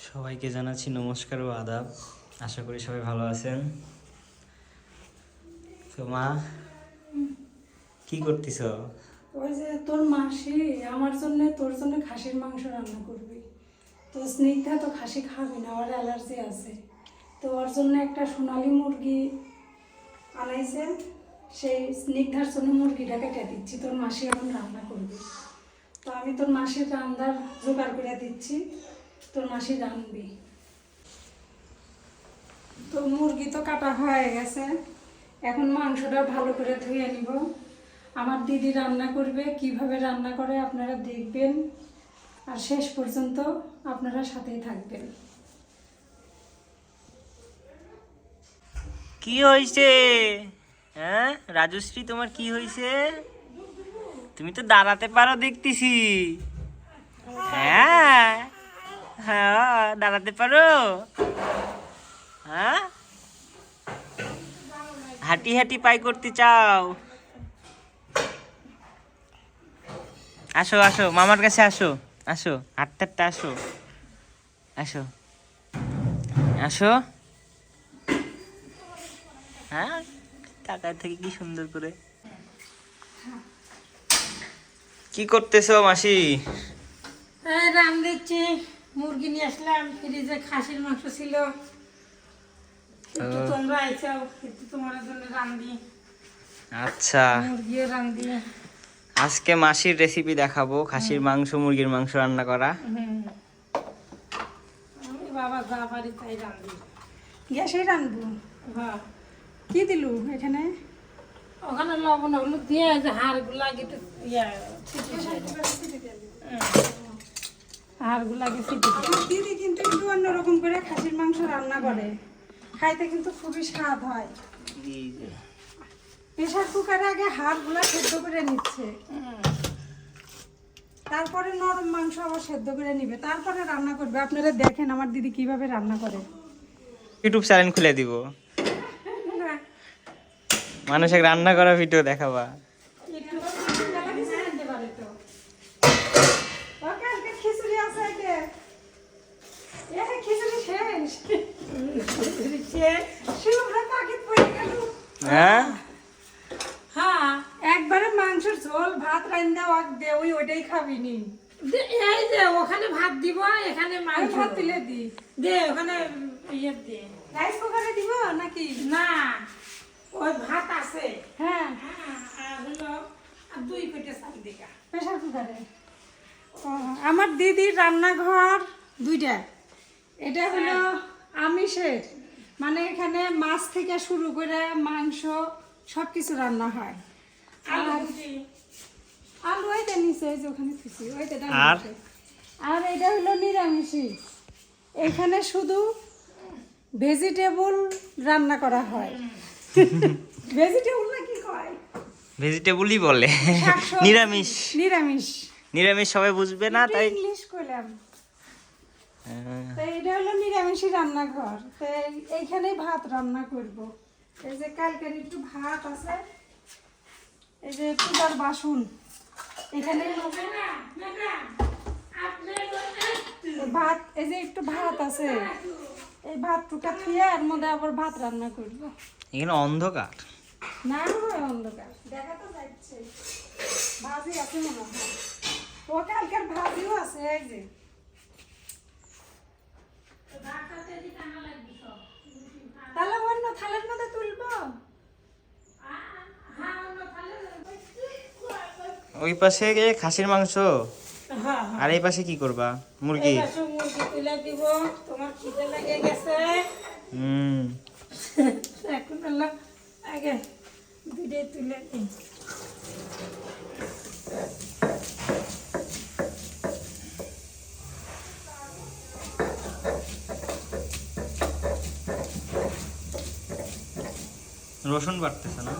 সবাইকে জানাচ্ছি নমস্কার ও আদাব। আশা করি সবাই ভালো আছেন। তো মা, কি করতেছ? ওই যে তোর মাসি আমার জন্য তোর জন্য খাসির মাংস রান্না করবি। তো স্নিগ্ধা তো খাসি খাবে না, ওর অ্যালার্জি আছে। তো ওর জন্য একটা সোনালী মুরগি আনাইছে, সেই স্নিগ্ধার জন্য মুরগিটা কেটে দিচ্ছি, তোর মাসি এখন রান্না করবি। তো আমি তোর মাসির রান্নার জোগাড় করে দিচ্ছি, তোর মাসি রাঁধবি। তো মুরগি তো কাটা হয়ে গেছে, এখন মাংসটা ভালো করে ধুয়ে নিব। আমার দিদি রান্না করবে, কিভাবে রান্না করে আপনারা দেখবেন, আর শেষ পর্যন্ত আপনারা সাথেই থাকবেন। কি হয়েছে? হ্যাঁ রাজশ্রী, তোমার কি হয়েছে? তুমি তো দাঁড়াতে পারো দেখতেছি। হ্যাঁ হ্যাঁ, দাঁড়াতে পারো। হ্যাঁ, হাঁটি হাঁটি পাই করতে চাও? আসো আসো, মামার কাছে আসো। আসো, হাঁটতে হাঁটতে আসো। আসো আসো। হ্যাঁ, টাকার থেকে কি সুন্দর করে। কি করতেছো মাসি? রান দিচ্ছি, মুরগি নিয়ে আসলাম, ফ্রিজে খাসির মাংস ছিল, একটু তোমরা আইসাও, একটু তোমার জন্য রান্ধি। আচ্ছা, মুরগিও রান্ধি। আজকে মাসির রেসিপি দেখাবো, খাসির মাংস মুরগির মাংস রান্না করা। আমি বাবা যা পারি তাই রান্ধি। গ্যাসেই রান্ধবো। হ্যাঁ, কি দিলু এখানে? ওখানে লবণ হলুদ দিয়ে যে হাড়গুলা গেটে হাড়গুলা গেছে। দিদি কিন্তু একটু অন্যরকম করে খাসির মাংস রান্না করে, খাইতে কিন্তু খুবই স্বাদ হয়। প্রেশার কুকারে আগে হাড়গুলা সেদ্ধ করে নিচ্ছে, তারপরে নরম মাংস আবার সেদ্ধ করে নিবে, তারপরে রান্না করবে। আপনারা দেখেন আমার দিদি কিভাবে রান্না করে। ইউটিউব চ্যানেল খুলে দিব, মানুষকে রান্না করা ভিডিও দেখাবা। হ্যাঁ হ্যাঁ, একবারে মাংসের ঝোল ভাত রান্না দে, ওইটাই খাবি নি। এই যে ওখানে ভাত দিব, এখানে মাংস ভাত তুলে দি দে, ওখানে ইয়ে দে। রাইস কুকারে দিব নাকি? না, ওই ভাত আছে। হ্যাঁ আর হলো 2 পেটে চাল দিকা প্রেসার কুকারে। আমার দিদির রান্নাঘর দুইটা। এটা হলো আমিষের, মানে এখানে মাছ থেকে শুরু করে মাংস সবকিছু রান্না হয়। আর আলু ওইটা নিচে, ওই যে ওখানে খুশি ওইটা। আর এটা হলো নিরামিষি, এখানে শুধু ভেজিটেবল রান্না করা হয়। ভেজিটেবল না কি কয়? ভেজিটেবলই বলে, নিরামিষ। নিরামিষ নিরামিষ সবাই বুঝবে না, তাই ইংলিশ কইলাম। তো এটা হলো নিরামিষি রান্নাঘর। তো এইখানেই ভাত রান্না করব। এই যে কালকের একটু ভাত আছে, এই যে পূজার বাসন এখানে ভাত, এই যে একটু ভাত আছে, এই ভাত টুকা থুয়ে এর মধ্যে আবার ভাত রান্না করব। এখানে অন্ধকার না হয় অন্ধকার দেখা তো যাচ্ছে। ভাজি আছে মনে হয়, ও কালকের ভাজিও আছে। এই যে তাহলে অন্য থালের মধ্যে তুলবো। ওই পাশে খাসির মাংস, আর এই পাশে কি করবা? মুরগি। মুরগি তুলে দিব, তোমার খিদে লেগে গেছে। এখন হলো আগে দুইটাই তুলে দিই। রসুন বাটতেছে না?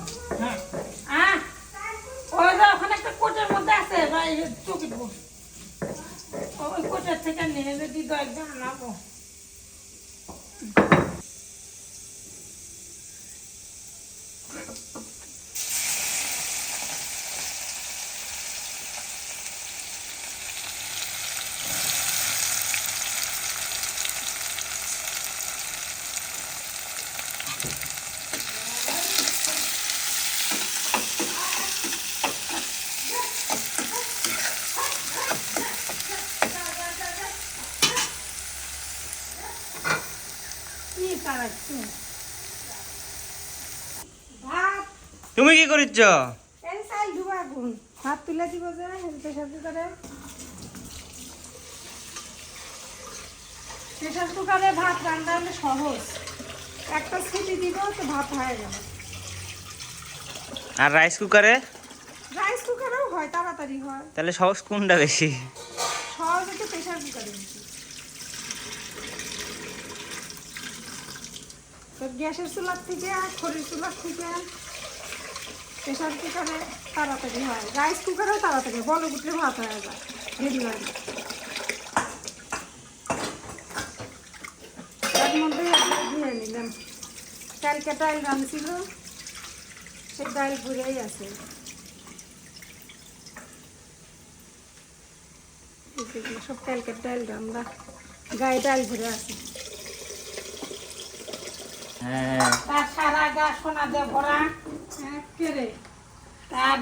হ্যাঁ, ওই যে ওখানে একটা কোটের মধ্যে আছে, চুকিট ওই কোটের থেকে নিয়ে যদি একদম আনাবো। তারা একটু ভাত তুমি কি করিচ্ছ? এই চাল ধুবা আগুন ভাত তুলে দিব যে প্রেসার কুকারে। প্রেসার কুকারে ভাত রান্না হলে সহজ, একটা সিটি দিব তো ভাত হয়ে গেল। আর রাইস কুকারে? রাইস কুকারেও হয়, তাড়াতাড়ি হয়। তাহলে সহজ কোনটা বেশি? সহজ হচ্ছে প্রেসার কুকারে। তো গ্যাসের চুলার থেকে খড়ির চুলার থেকে প্রেসার কুকারে তাড়াতাড়ি হয়, রাইস কুকারেও তাড়াতাড়ি বল উঠলে ভাত হয়ে যায়, দেরি হয় না। তার মধ্যে ধুয়ে নিলাম, কালকে ডাল রাঁধছিল সে ডাল ভরেই আছে। সব কালকের ডাল আমরা গায়ে ডাল ভরে আছে। হ্যাঁ, তার সারা গা সোনা দিয়ে ভরা কেড়ে, তার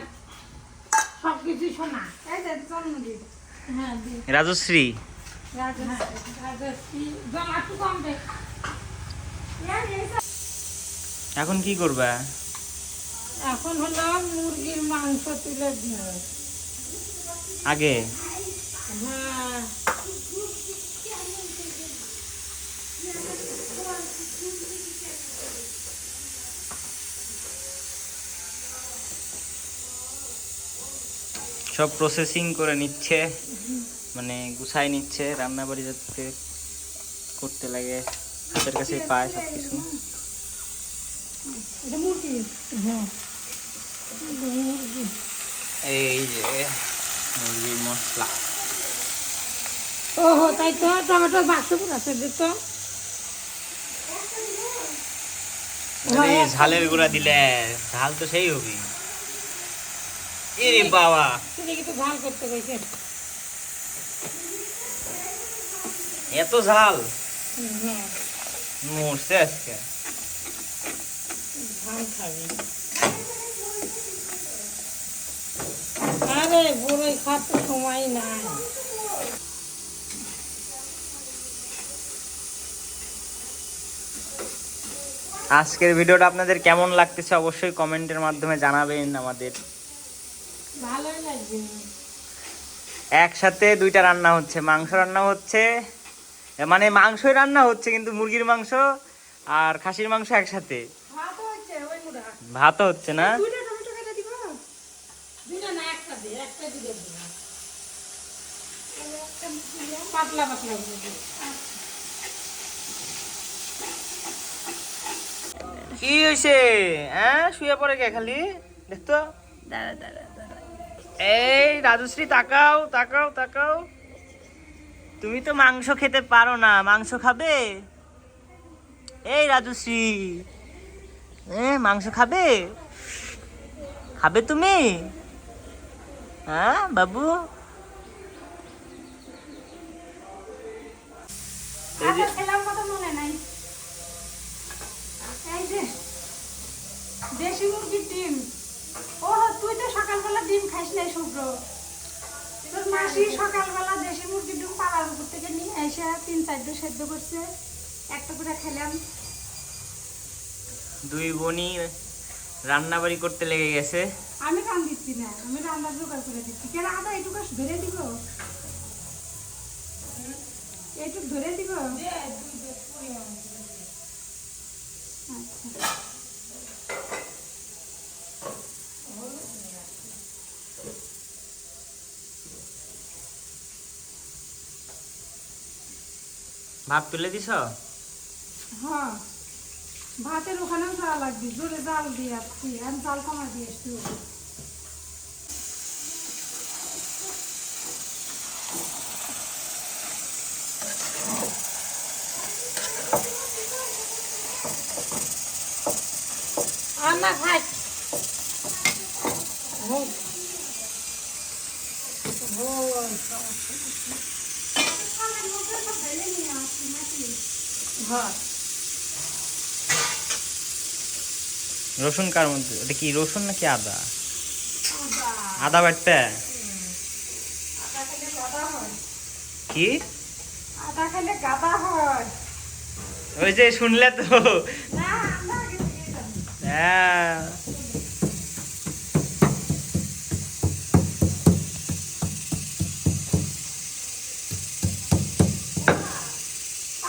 সবকিছু সোনা। এই যে জন্মদিন, হ্যাঁ রাজশ্রী। রাজশ্রী জমা একটু কম দে। এখন কি করবা? এখন হলো মুরগির মাংস তুলে দিয়ে আগে হ্যাঁ সব প্রসেসিং করে নিচ্ছে, মানে গুছাই নিচ্ছে। রান্না বাড়ি যাতে করতে লাগে হাতের কাছে পায় সব কিছু। এটা মুরগি, হ্যাঁ মুরগি। এই যে মুরগির মশলা। ওহো তাই তো, টমেটোর বাক্স পুরো আছে দেখতো। আরে ঝালের গুঁড়া দিলে ঝাল তো সেই হবে। এরে বাবা, তুমি কিন্তু ঝাল করতে গেছে। এত ঝাল হ্যাঁ মরছে আজকে। ঝাল খাবি? আরে বড়ই খাতে সময় নাই। আজকের ভিডিওটা আপনাদের কেমন লাগতেছে অবশ্যই কমেন্টের মাধ্যমে জানাবেন আমাদের। ভালোই লাগবে। একসাথে দুইটা রান্না হচ্ছে, মাংস রান্না হচ্ছে, মানে মাংসই রান্না হচ্ছে কিন্তু মুরগির মাংস আর খাসির মাংস একসাথে। ভাতও হচ্ছে ওই মুড়া। ভাতও হচ্ছে না? দুইটা টমেটো কেটে দিব। দুইটা না একটা দে, একটা দিলে দিব। পাতলা পাতলা করে। কি হয়েছে? হ্যাঁ শুয়ে পড়ে কে খালি? দেখতো, দাঁড়া দাঁড়া দাঁড়া। এই রাজশ্রী তাকাও তাকাও তাকাও। তুমি তো মাংস খেতে পারো না, মাংস খাবে? এই রাজশ্রী, মাংস খাবে? খাবে তুমি? হ্যাঁ বাবু। এই যে খেলাম কথা মনে নাই। এই যে দেশি মুরগির ডিম। ও তুই তো সকালবেলা ডিম খাইস নাই শুভ্র। তোর মাসি সকালবেলা দেশি মুরগির ডিম পাড়ার উপর থেকে নিয়ে এসে 3-4টা সেদ্ধ করছে, একটা করে খেলাম। দুই বোনই রান্না বাড়ি করতে লেগে গেছে। আমি রান দিচ্ছি না, আমি রান্নার জোগাড় করে দিচ্ছি। কেন আদা এইটুকু ধরে দিব, এইটুক ধরে দিব। আচ্ছা ভাত তুলে দিছ? হ্যাঁ ভাতের ওখানেও জাল লাগবে, জোরে জাল দিয়ে আসছি, আমি জাল কমা দিয়ে আসছি। আর না খাই হ্যাঁ রসুন কার মধ্যে? এটা কি রসুন নাকি আদা? আদা বাটতে আদা খেলে গাদা হয়। কি? আদা খেলে গাদা হয়। ওই যে শুনলে তো। না আমরা আগে থেকে জানি। হ্যাঁ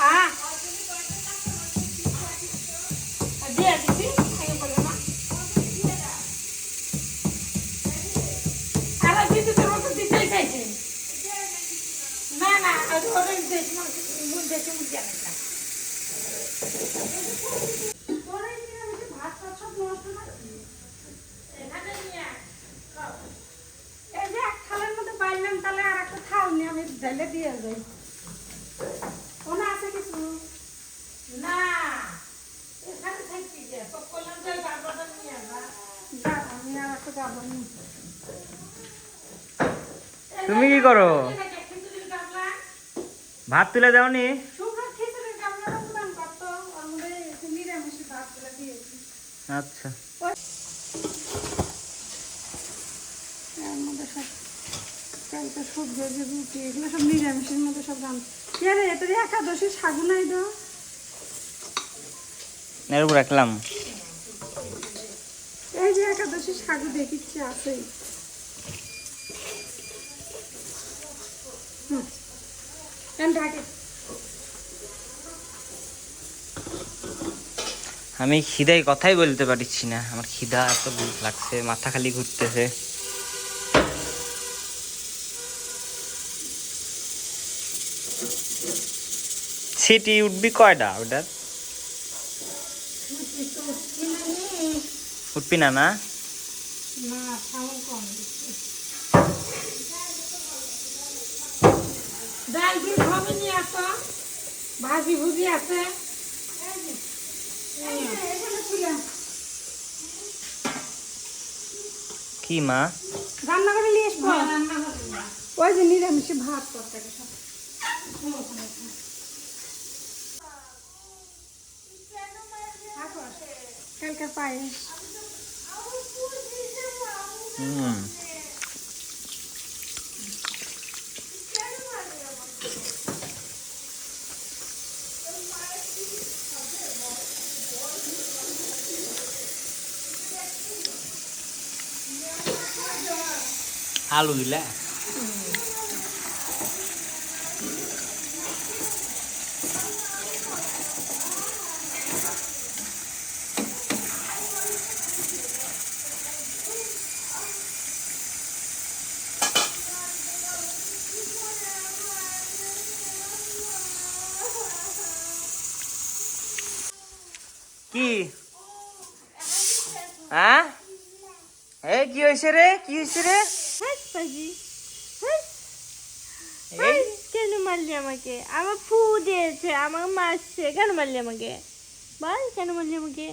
আহ দিয়ে দিছি আগে বলে না আরে বিদ্যুতের মতো দিতেই চাইছে না না আর ওদের দেশি মুরগি আনে না ভাত সব নষ্ট নাকি এখানে নিয়ে খাও। এই যে এক থালের মধ্যে পাইলাম তাহলে আর একটা থাল নিয়ে আমি ঢেলে দিয়ে যাই ওনা আছে কিছু না এখানে থাকছি যে তো করলাম যে গাবটা নিয়ে আসবা আমি আর একটা গাবটা নিয়ে তুমি কি করো? ভাত তুলে দাওনি? আচ্ছা সব নিরামিষের মধ্যে সব দাম এটা একাদশী সাগু নাই তো এর উপর রাখলাম। এই যে একাদশী সাগু দেখিচ্ছি আছে আমি খিদায় কথাই বলতে পারছি না, আমার খিদা এত ভুক লাগছে, মাথা খালি ঘুরতেছে। সিটি উঠবি কয়টা ওটার? উঠবি না না? ডাল দিয়ে হবে নিয়ে আসো, ভাজি ভুজি আছে কি মা? রান্না করে নিয়ে আসবো। ওই যে নিরামিষে ভাত তরকারি সব কালকে পায়েস আলু দিলে কি? হ্যাঁ এই কি হয়েছে রে? কি হয়েছে রে? এই কেন মারলি আমাকে? আমার ফু দিয়েছে, আমাকে মারছে। কেন মারলি আমাকে? বল কেন মারলি আমাকে?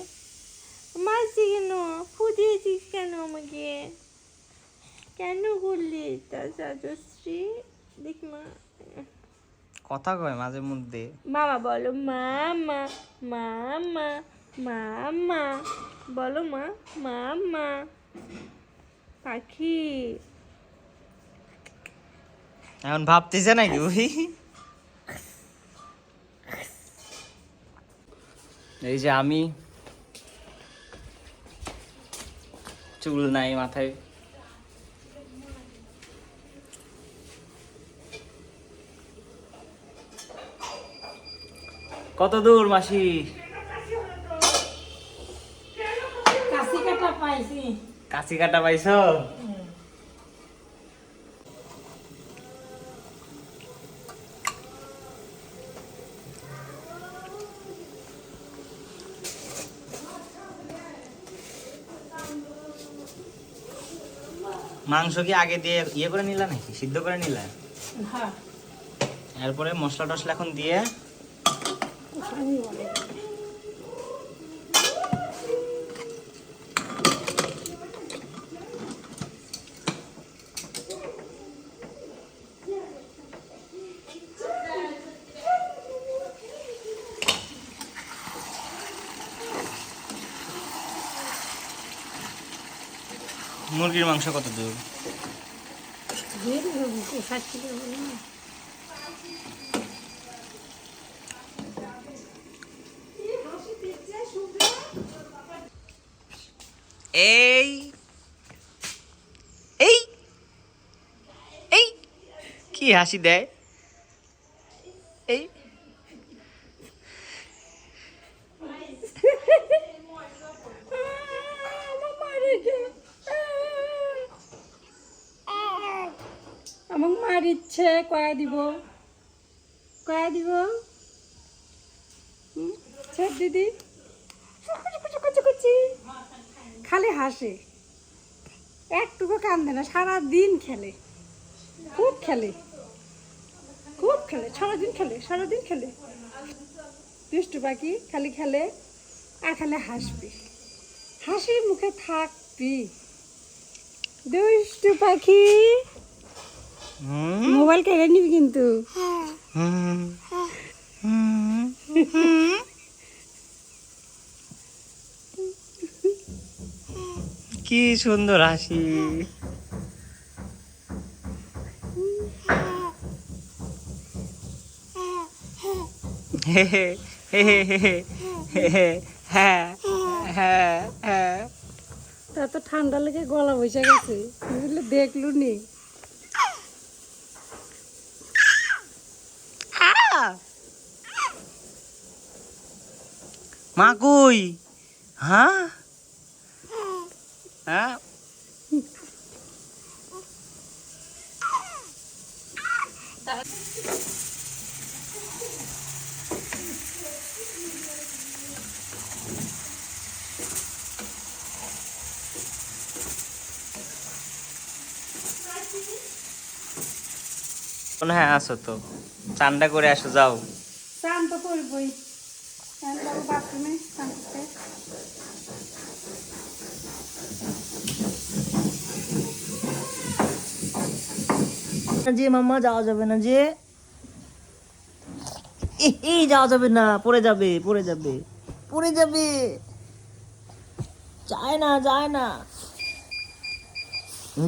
মারছি কেন? ফু দিয়েছিস কেন আমাকে? কেন করলি তা রাজশ্রী? দেখ মা, কথা কয় মাঝে মধ্যে। মামা বলো, মামা মামা মামা বলো, মা মামা পাখি। এখন ভাবতেছে নাকি ওই? এই যে আমি চুল নাই মাথায়, কত দূর মাসি? কাশি কাটা পাইছি কাছি কাটা পাইছো? মাংস কি আগে দিয়ে ইয়ে করে নিলা নাকি সিদ্ধ করে নিলা? হ্যাঁ এরপরে মশলা টসলা এখন দিয়ে মুরগির মাংস কত দূর? দিয়ে দেবো 60 কিলো এই এই এই কি হাসি দেয় এই আমাকে মারিচ্ছে, কয়া দিব ছেড় দিদি। খালি হাসে, একটুকু কান্দে না, সারাদিন খেলে, খুব খেলে, সারাদিন খেলে। দুষ্টু পাখি, খালি খেলে আর খালি হাসবি, হাসি মুখে থাকবি। দুষ্টু পাখি, মোবাইল কেড়ে নিবি কিন্তু। কি সুন্দর হাসি। তা তো ঠান্ডা লেগে গলা বসে গেছে, বুঝলে, দেখলু নি। মা কই? হ্যাঁ হ্যাঁ হ্যাঁ আসো তো, চানটা করে আসো, যাও। স্নান তো করবই, বাথরুমে স্নান করতে। যে মাম্মা যাওয়া যাবে না, যে এই যাওয়া যাবে না, পড়ে যাবে যায় না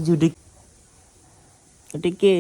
জুডি। এটা কে?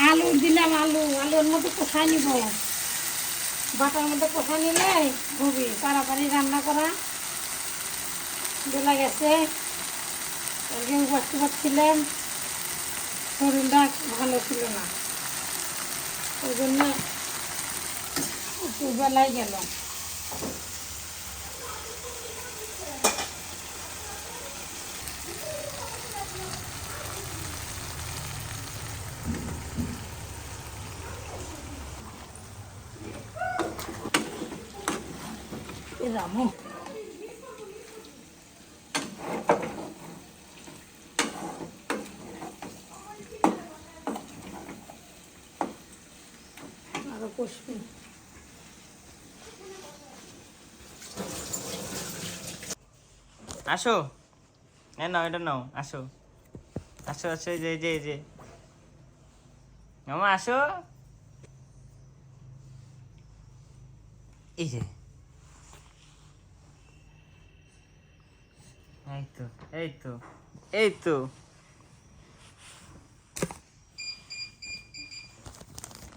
আলু দিলাম, আলুর মধ্যে কষাই নিব, বাটার মধ্যে কষা নিলে খুবই তাড়াতাড়ি রান্না করা। বেলা গেছে, উপাস ছিলাম, শরীরটা ভালো ছিল না, ওই জন্য একটু বেলায় গেল। রামু আরো কষবি। আসো, নাও, এটা নাও, আসো আসো আসো, এই যে এই যে এই যে মামা আসো, এই যে, এই তো এই তো এই তো,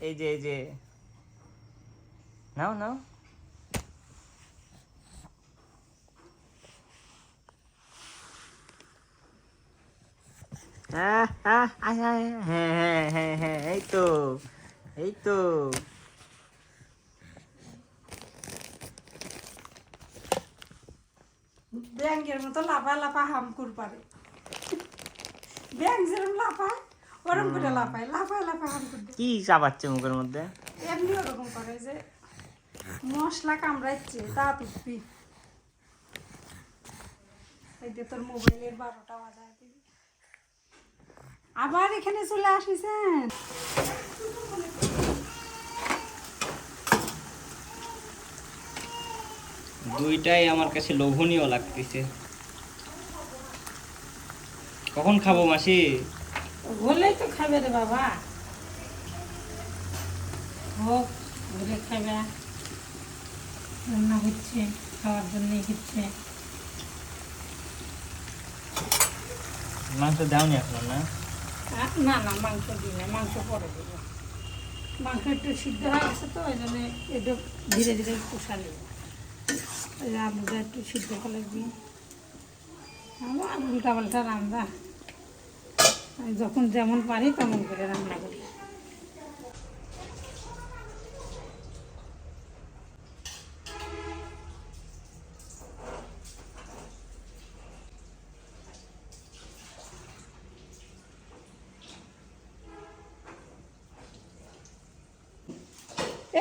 এই যে এই যে, নাও নাও। হ্যাঁ হ্যাঁ হ্যাঁ হ্যাঁ হ্যাঁ হ্যাঁ হ্যাঁ এই তো এই তো ব্যাংকের মতো লাফা লাফা হামকুর পারে ব্যাংক যেরকম লাফায় ওরকম করে লাফায় লাফা লাফা হামকুর দেয়। কি চাবাচ্ছে মুখের মধ্যে? এমনি ওরকম করে যে মশলা কামড়াচ্ছে তা তুপি এই যে তোর মোবাইলের 12টা বাজায় দিবি আবার এখানে চলে আসিছেন। দুইটাই আমার কাছে লোভনীয় লাগতেছে। কখন খাবো মাসি? হলেই তো খাবে রে বাবা হোক ঘুরে খাবে রান্না হচ্ছে খাওয়ার জন্যই হচ্ছে। মাংস দাওনি এখন না? না না মাংস দিই না মাংস পরে দিব মাংস একটু সিদ্ধ হয়ে গেছে তো ওই জন্য একটু ধীরে ধীরে কষা নেব ওই যে আলুটা একটু সিদ্ধ করে দিই আমার উল্টা পাল্টা রান্না আমি যখন যেমন পারি তেমন করে রান্না করি।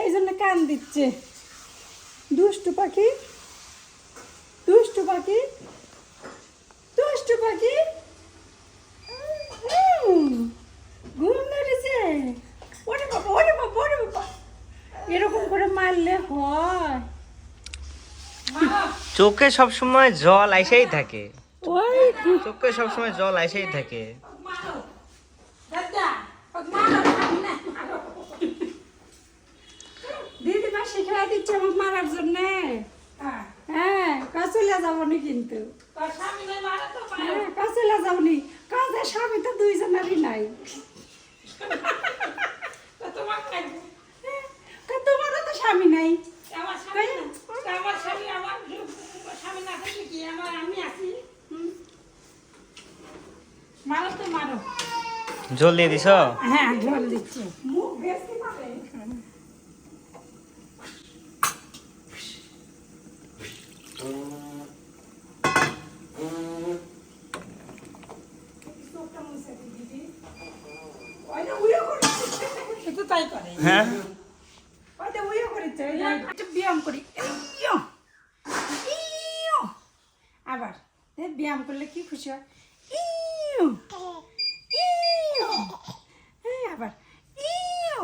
এই জন্য কান দিচ্ছে দুষ্টু পাখি দুষ্টু পাখি দুষ্টু পাখি ঘুম ধরেছে ওরে বাবা ওরে বাবা ওরে বাবা এরকম করে মারলে হয় চোখে সবসময় জল আইসেই থাকে, ওই চোখে সবসময় জল আইসেই থাকে। মারো দাদা মারো না মারো দিদিমা শিখিয়ে দিচ্ছে আমাকে মারার জন্য হ্যাঁ কাজলে যাবো নি কিন্তু কাজলে যাবো নি কাজের স্বামী তো দুইজনেরই নাই তোমারও তো স্বামী নাই মারো তো মারো জল দিয়ে দিছ? হ্যাঁ ঝোল দিচ্ছে মুখ বেশি পাবে তাই করে হ্যাঁ ওইটা ওইও করেছে একটা ব্যায়াম করি ইয়ো ইয়ো আবার ব্যায়াম করলে কি খুশি হয় ইয়ো ইয়ো হ্যাঁ আবার ইয়ো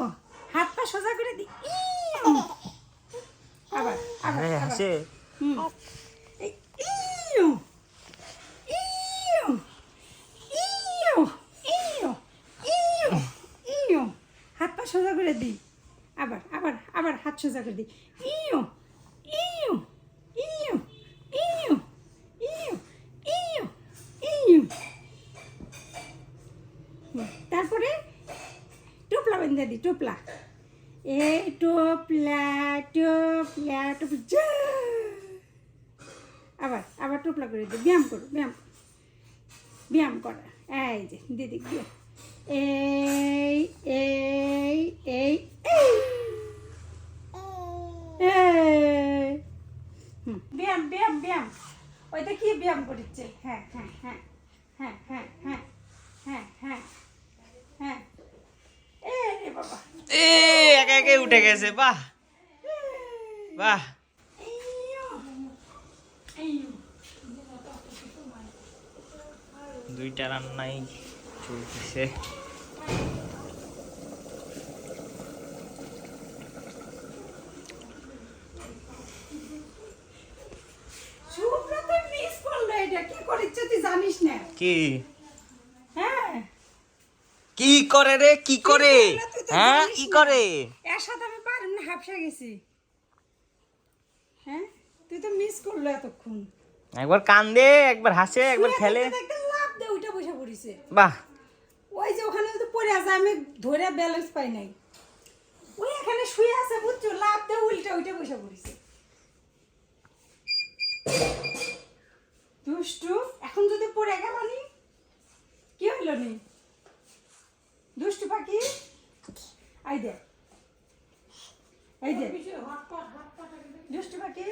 হাত পা সোজা করে দি ইয়ো আবার আবার হ্যাঁ আবার হাসে। হুম এই ইয়ো ইয়ো ইয়ো ইয়ো ইয়ো ইয়ো হাত পা সোজা করে দি আবার আবার আবার হাত সোজা করে দি ইয়ো ইয়ো ইয়ো ইয়ো ইয়ো ইয়ো ইয়ো তারপরে টোপলা বেঁধে দি টোপলা এ টোপলা টোপলা টোপলা আবার আবার টোপলা করে দি ব্যায়াম করো ব্যায়াম করা এই যে দিদি দিয়ে এই এই এই এই ব্যায়াম ব্যায়াম ব্যায়াম ওইটা কি ব্যায়াম করছে হ্যাঁ হ্যাঁ হ্যাঁ হ্যাঁ হ্যাঁ হ্যাঁ হ্যাঁ হ্যাঁ হ্যাঁ এ রে বাবা এ একা একাই উঠে গেছে, বাহ বাহ। দুইটা রান্নাই চলতেছে। মিস করলো এটা কি করেছে তুই জানিস না কি হ্যাঁ কি করে রে, কি করে? হ্যাঁ কি করে? এর সাথে আমি পারি না হাফসা গেছি হ্যাঁ তুই তো মিস করলো এতক্ষণ একবার কান্দে, একবার হাসে, একবার খেলে। একটা লাভ দে উঠে বসে পড়িছে বাহ ওই যে ওখানে তো পড়ে আছে আমি ধরে ব্যালেন্স পাই নাই ওই এখানে শুয়ে আছে বুঝছো লাভ দে উল্টে উঠে বসে পড়িছে দুষ্টু এখন যদি পড়ে গেল নি কি হলো নি দুষ্টু পাখি আই দে দুষ্টু পাখি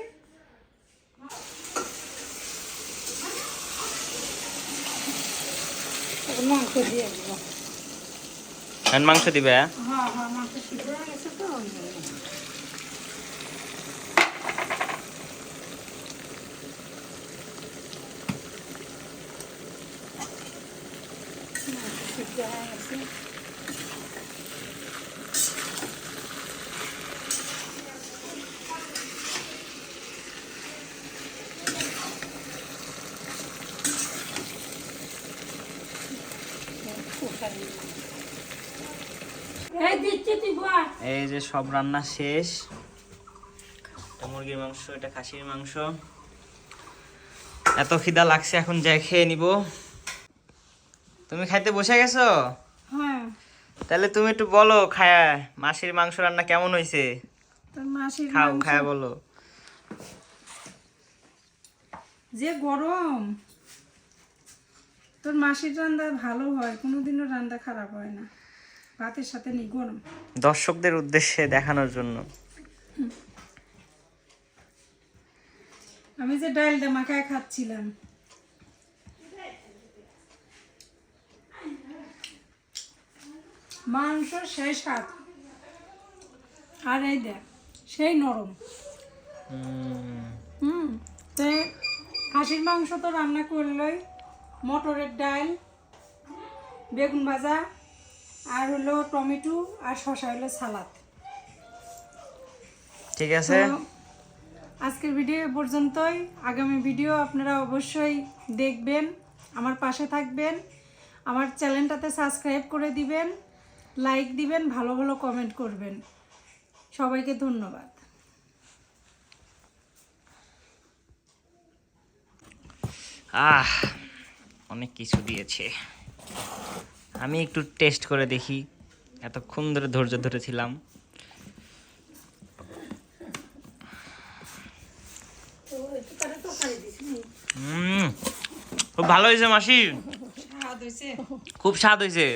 মাংস দিয়ে দেবো। আর মাংস দিবে? হ্যাঁ হ্যাঁ মাংস সিদ্ধ হয়ে গেছে তো ওই জন্য। মাংস সিদ্ধ হয়ে গেছে। এই দিচ্ছি তুই বল। এই যে সব রান্না শেষ। এটা মুরগির মাংস, এটা খাসির মাংস। এত খিদা লাগছে, এখন যাই খেয়ে নিব। তুমি খাইতে বসে গেছো? হ্যাঁ তাহলে তুমি একটু বলো, খায়া মাসির মাংস রান্না কেমন হয়েছে? তোর মাসির খাও, মাংস খায়া বলো। যে গরম, তোর মাসির রান্না ভালো হয়, কোনোদিনও রান্না খারাপ হয় না। ভাতের সাথে নি গরম। দর্শকদের উদ্দেশ্যে দেখানোর জন্য। আমি যে ডালটা মাখায় খাচ্ছিলাম, মাংস সেই স্বাদ, আর এই দেখ সেই নরম। তো খাসির মাংস তো রান্না করলই, মটরের ডাল, বেগুন ভাজা, আর হলো টমেটো আর শসা, হলো সালাদ। ঠিক আছে, তো আজকের ভিডিও এ পর্যন্তই। আগামী ভিডিও আপনারা অবশ্যই দেখবেন, আমার পাশে থাকবেন, আমার চ্যানেলটাতে সাবস্ক্রাইব করে দিবেন, লাইক দিবেন, ভালো ভালো কমেন্ট করবেন। সবাইকে ধন্যবাদ। অনেক কিছু দিয়েছে। আমি একটু টেস্ট করে দেখি। এতক্ষণ ধরে ধৈর্য ধরেছিলাম। খুব ভালো হয়েছে মাসি, খুব স্বাদ হয়েছে।